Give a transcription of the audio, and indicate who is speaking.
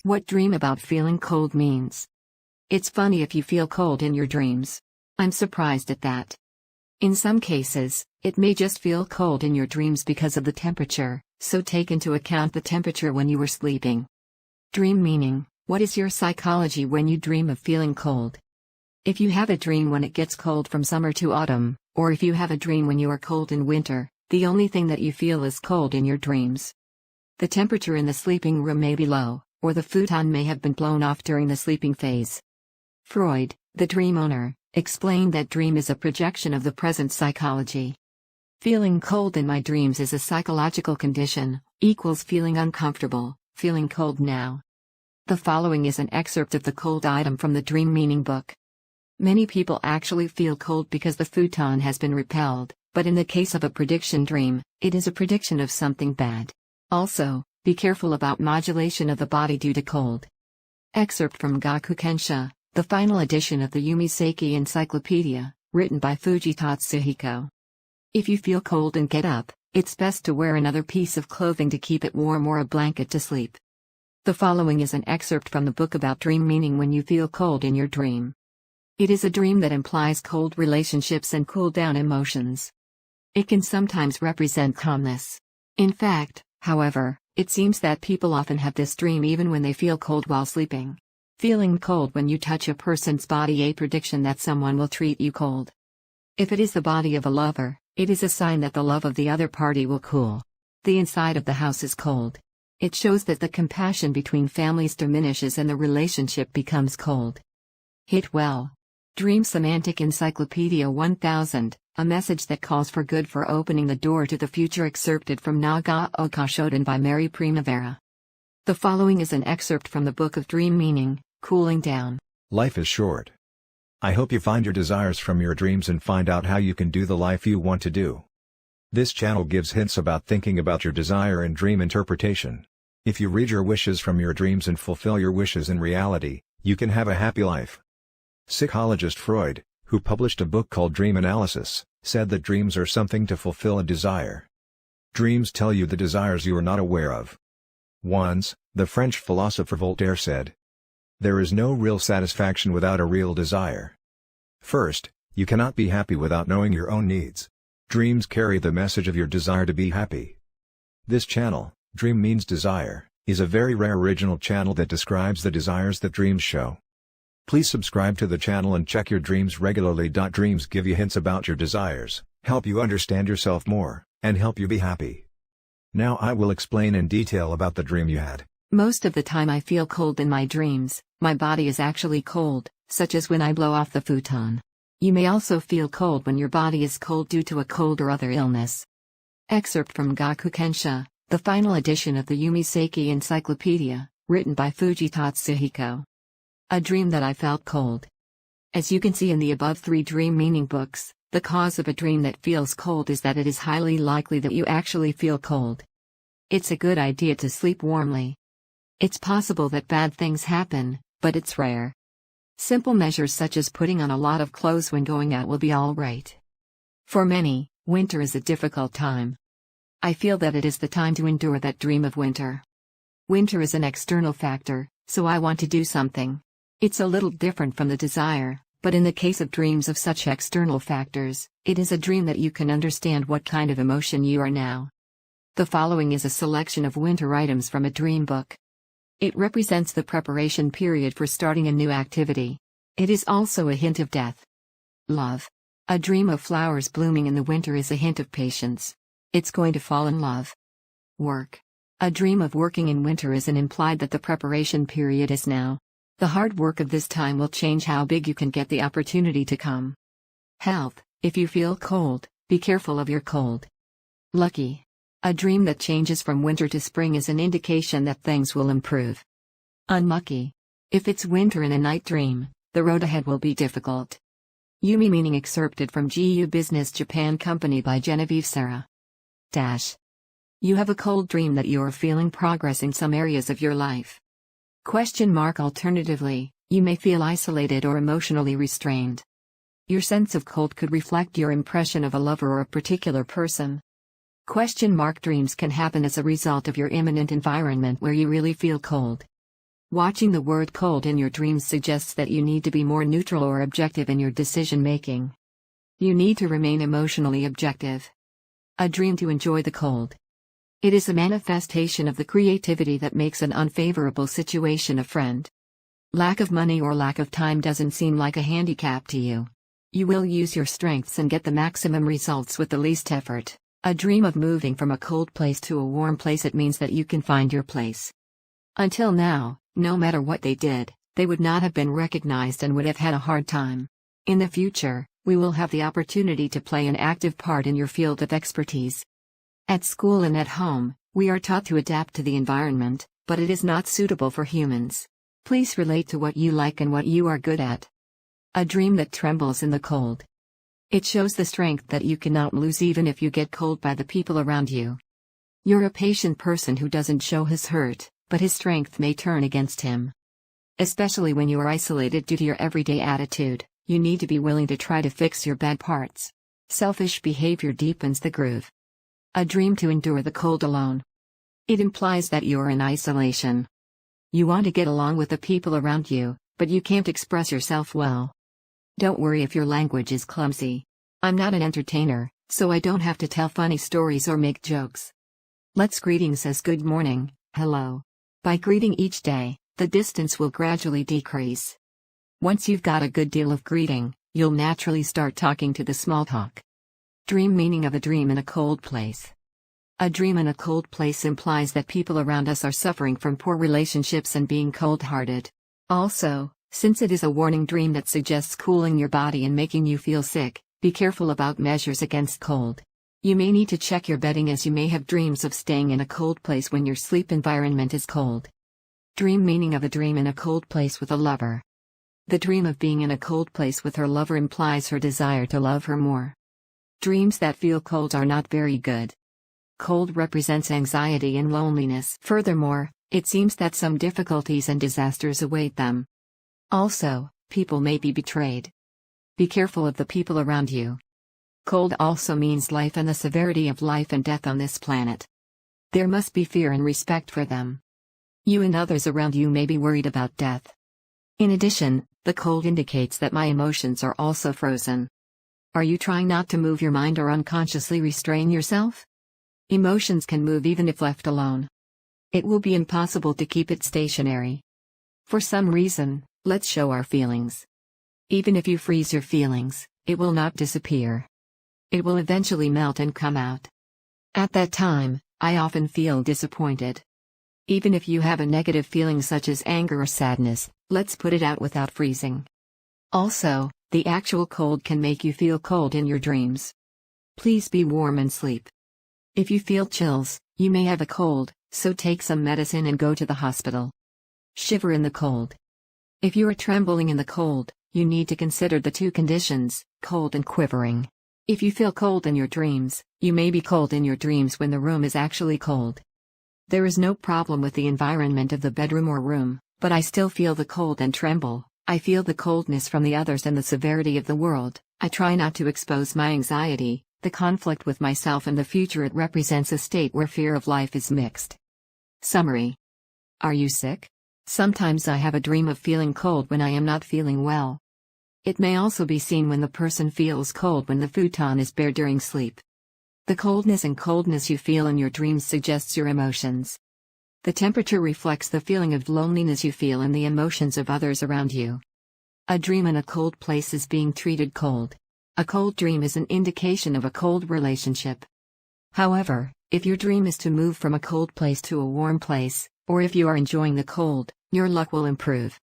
Speaker 1: What dream about feeling cold means. It's funny if you feel cold in your dreams. I'm surprised at that. In some cases, it may just feel cold in your dreams because of the temperature, so take into account the temperature when you were sleeping. Dream meaning. What is your psychology when you dream of feeling cold? If you have a dream when it gets cold from summer to autumn, or if you have a dream when you are cold in winter, the only thing that you feel is cold in your dreams. The temperature in the sleeping room may be low, or the futon may have been blown off during the sleeping phase. Freud, the dream owner, explained that dream is a projection of the present psychology. Feeling cold in my dreams is a psychological condition, equals feeling uncomfortable, feeling cold now. The following is an excerpt of the cold item from the Dream Meaning book. Many people actually feel cold because the futon has been repelled, but in the case of a prediction dream, it is a prediction of something bad. Also, be careful about modulation of the body due to cold. Excerpt from Gakukensha, the final edition of the Yumi Seiki Encyclopedia, written by Fujita Tsuhiko. If you feel cold and get up, it's best to wear another piece of clothing to keep it warm or a blanket to sleep. The following is an excerpt from the book about dream meaning when you feel cold in your dream. It is a dream that implies cold relationships and cool down emotions. It can sometimes represent calmness. In fact, however, it seems that people often have this dream even when they feel cold while sleeping. Feeling cold when you touch a person's body, a prediction that someone will treat you cold. If it is the body of a lover, it is a sign that the love of the other party will cool. The inside of the house is cold. It shows that the compassion between families diminishes and the relationship becomes cold. Hit well. Dream Semantic Encyclopedia 1000, a message that calls for good for opening the door to the future, excerpted from Naga Okashoden by Mary Primavera. The following is an excerpt from the Book of Dream Meaning, Cooling Down.
Speaker 2: Life is short. I hope you find your desires from your dreams and find out how you can do the life you want to do. This channel gives hints about thinking about your desire and dream interpretation. If you read your wishes from your dreams and fulfill your wishes in reality, you can have a happy life. Psychologist Freud, who published a book called Dream Analysis, said that dreams are something to fulfill a desire. Dreams tell you the desires you are not aware of. Once, the French philosopher Voltaire said, "There is no real satisfaction without a real desire." First, you cannot be happy without knowing your own needs. Dreams carry the message of your desire to be happy. This channel, Dream Means Desire, is a very rare original channel that describes the desires that dreams show. Please subscribe to the channel and check your dreams regularly. Dreams give you hints about your desires, help you understand yourself more, and help you be happy. Now I will explain in detail about the dream you had.
Speaker 1: Most of the time I feel cold in my dreams. My body is actually cold, such as when I blow off the futon. You may also feel cold when your body is cold due to a cold or other illness. Excerpt from Gakukensha, the final edition of the Yumi Seiki Encyclopedia, written by Fujita Tsuhiko. A dream that I felt cold. As you can see in the above 3 dream meaning books, the cause of a dream that feels cold is that it is highly likely that you actually feel cold. It's a good idea to sleep warmly. It's possible that bad things happen, but it's rare. Simple measures such as putting on a lot of clothes when going out will be all right. For many, winter is a difficult time. I feel that it is the time to endure that dream of winter. Winter is an external factor, so I want to do something. It's a little different from the desire, but in the case of dreams of such external factors, it is a dream that you can understand what kind of emotion you are now. The following is a selection of winter items from a dream book. It represents the preparation period for starting a new activity. It is also a hint of death. Love. A dream of flowers blooming in the winter is a hint of patience. It's going to fall in love. Work. A dream of working in winter is an implied that the preparation period is now. The hard work of this time will change how big you can get the opportunity to come. Health. If you feel cold, be careful of your cold. Lucky. A dream that changes from winter to spring is an indication that things will improve. Unlucky. If it's winter in a night dream, the road ahead will be difficult. Yumi meaning excerpted from GU Business Japan Company by Genevieve Sarah. You have a cold dream that you are feeling progress in some areas of your life. Alternatively, you may feel isolated or emotionally restrained. Your sense of cold could reflect your impression of a lover or a particular person. Dreams can happen as a result of your imminent environment where you really feel cold. Watching the word cold in your dreams suggests that you need to be more neutral or objective in your decision making. You need to remain emotionally objective. A dream to enjoy the cold. It is a manifestation of the creativity that makes an unfavorable situation a friend. Lack of money or lack of time doesn't seem like a handicap to you. You will use your strengths and get the maximum results with the least effort. A dream of moving from a cold place to a warm place. It means that you can find your place. Until now, no matter what they did, they would not have been recognized and would have had a hard time. In the future, we will have the opportunity to play an active part in your field of expertise. At school and at home, we are taught to adapt to the environment, but it is not suitable for humans. Please relate to what you like and what you are good at. A dream that trembles in the cold. It shows the strength that you cannot lose even if you get cold by the people around you. You're a patient person who doesn't show his hurt, but his strength may turn against him. Especially when you are isolated due to your everyday attitude, you need to be willing to try to fix your bad parts. Selfish behavior deepens the groove. A dream to endure the cold alone. It implies that you're in isolation. You want to get along with the people around you, but you can't express yourself well. Don't worry if your language is clumsy. I'm not an entertainer, so I don't have to tell funny stories or make jokes. Let's greetings as good morning, hello. By greeting each day, the distance will gradually decrease. Once you've got a good deal of greeting, you'll naturally start talking to the small talk. Dream meaning of a dream in a cold place. A dream in a cold place implies that people around us are suffering from poor relationships and being cold-hearted. Also, since it is a warning dream that suggests cooling your body and making you feel sick, be careful about measures against cold. You may need to check your bedding as you may have dreams of staying in a cold place when your sleep environment is cold. Dream meaning of a dream in a cold place with a lover. The dream of being in a cold place with her lover implies her desire to love her more. Dreams that feel cold are not very good. Cold represents anxiety and loneliness. Furthermore, it seems that some difficulties and disasters await them. Also, people may be betrayed. Be careful of the people around you. Cold also means life and the severity of life and death on this planet. There must be fear and respect for them. You and others around you may be worried about death. In addition, the cold indicates that my emotions are also frozen. Are you trying not to move your mind or unconsciously restrain yourself? Emotions can move even if left alone. It will be impossible to keep it stationary. For some reason, let's show our feelings. Even if you freeze your feelings, it will not disappear. It will eventually melt and come out. At that time, I often feel disappointed. Even if you have a negative feeling such as anger or sadness, let's put it out without freezing. Also, the actual cold can make you feel cold in your dreams. Please be warm and sleep. If you feel chills, you may have a cold, so take some medicine and go to the hospital. Shiver in the cold. If you are trembling in the cold, you need to consider the two conditions, cold and quivering. If you feel cold in your dreams, you may be cold in your dreams when the room is actually cold. There is no problem with the environment of the bedroom or room, but I still feel the cold and tremble. I feel the coldness from the others and the severity of the world. I try not to expose my anxiety, the conflict with myself and the future. It represents a state where fear of life is mixed. Summary. Are you sick? Sometimes I have a dream of feeling cold when I am not feeling well. It may also be seen when the person feels cold when the futon is bare during sleep. The coldness and coldness you feel in your dreams suggests your emotions. The temperature reflects the feeling of loneliness you feel and the emotions of others around you. A dream in a cold place is being treated cold. A cold dream is an indication of a cold relationship. However, if your dream is to move from a cold place to a warm place, or if you are enjoying the cold, your luck will improve.